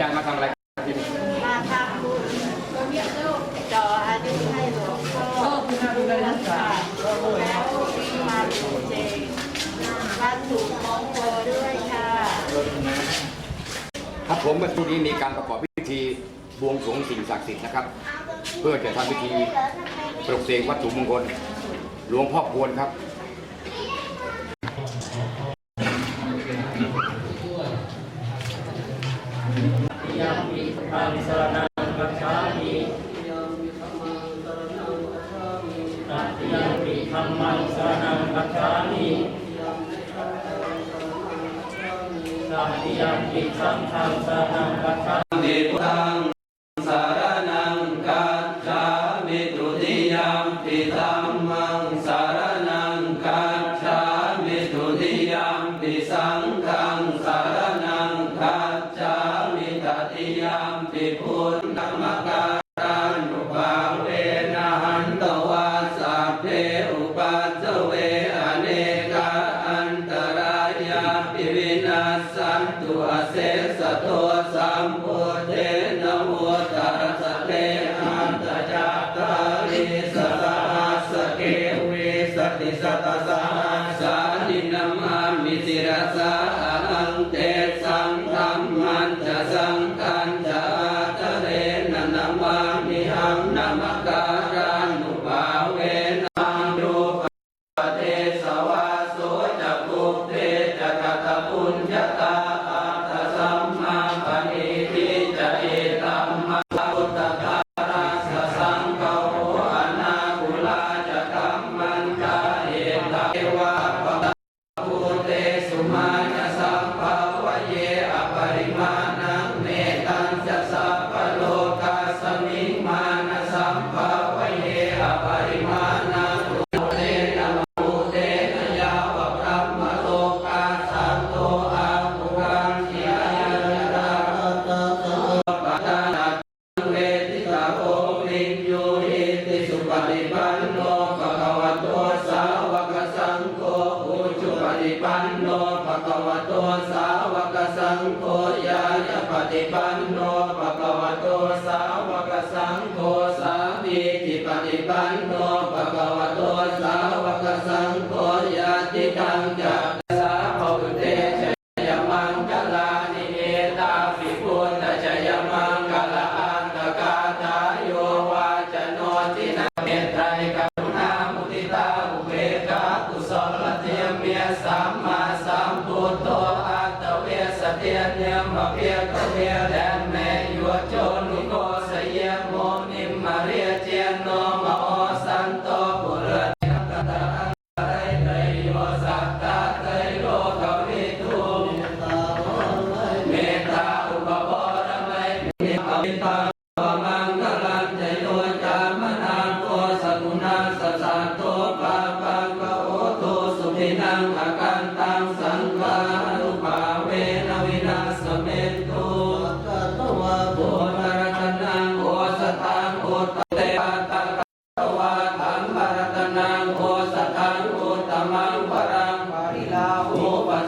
ยายมาทำอะไรที่นี่มาทำบุญจ่ออายุให้หลวงพ่อรักษาแล้วมาดูเจวัตถุมงคลด้วยค่ะครับผมเมื่อสักครู่นี้มีการประกอบพิธีบวงสรวงสิ่งศักดิ์สิทธิ์นะครับเพื่อจะทำพิธีปลุกเสกวัตถุมงคลหลวงพ่อพวนครับยังมีธรรมสรณังกัจฉามิยังมีธรรมังสรณังกัจฉามิยังมีสังฆังสรณังกัจฉามิพุทธังสรณังกัจฉามิทุติยมปิธัมมังสรณังกัจฉามิทุติยมปิสังฆังสรณังกัจฉามิตติยมปิพุทธัมมังการานุภาเวนะหันตวาสัพเพอุปัสสเวอเนกาอันตรายาปิวินาสันตุอเสสะโตสัมพุทเทนะโมตัสสะเตอันตจัตตาริสัตตะสะเกวิสติสัตตะสาสานินัมมามิสิรสาอังเตสังธัมมันจะสังขันจะตะเรนะนัมมามิหังนัมการานุภาเวนะรูปเทสวาโสจักขุเทจักตะปุญญตาอัตถสัมมาปณิทิจะเอตัมมะพุทธการาสสังฆโหอนาคุลาจะกัมมันตาเอตเอวะปะพุเตสุมาณสัมภาวะเยอปริมาณังเมตัญจะสัพพโลกาสมิงมานะสัมภาวะเยอปริมาณังพุเตนะมุเตนะยาวะพระมโลกาสันโตอาภุกังทิยายะตาตะตะปะทานะเวทิตาโอวิญโยหิติสุปฏิปันโนภะคะวะโตสาวกสังโฆอุชุปฏิปันโนภะคะวะโตสาวกสังโฆญาณปฏิปันโนภะคะวะโตสาวกสังโฆสามีจิปฏิปันโนภะคะวะโตสาวกสังโฆญาติกังจักสาภุเตชยมังคลานิเอตาภิพุทธชยมังคลาอันตกาตาโยวาจโนตินาเมตไตรกรุณามุทิตาอุเบกขากุศลเทียมเมียสัมมาสัมพุทโธอัตเวสเทียนเนียมเพียกเพียแดนแม่ยัวโจนุโกสเยโมนิมมาเรียเจียนโนมโอสันโตปุเรนักตะอันไรไตโยสัตตาไตโลกวิทูเมตตาอุปปรมัยมิอภิตามังคลันเจโยจามนาโกสกุณาสัสสะโตปาปังกโอโตสุภินังอากันตังสังฆานุภาเวนะวินาสเมตุกัตวะโพธารตนังโอสตังโอตเตปัตตะกัตวะธรรมารตนังโอสตังโอตมังปรังปริลาโหปัส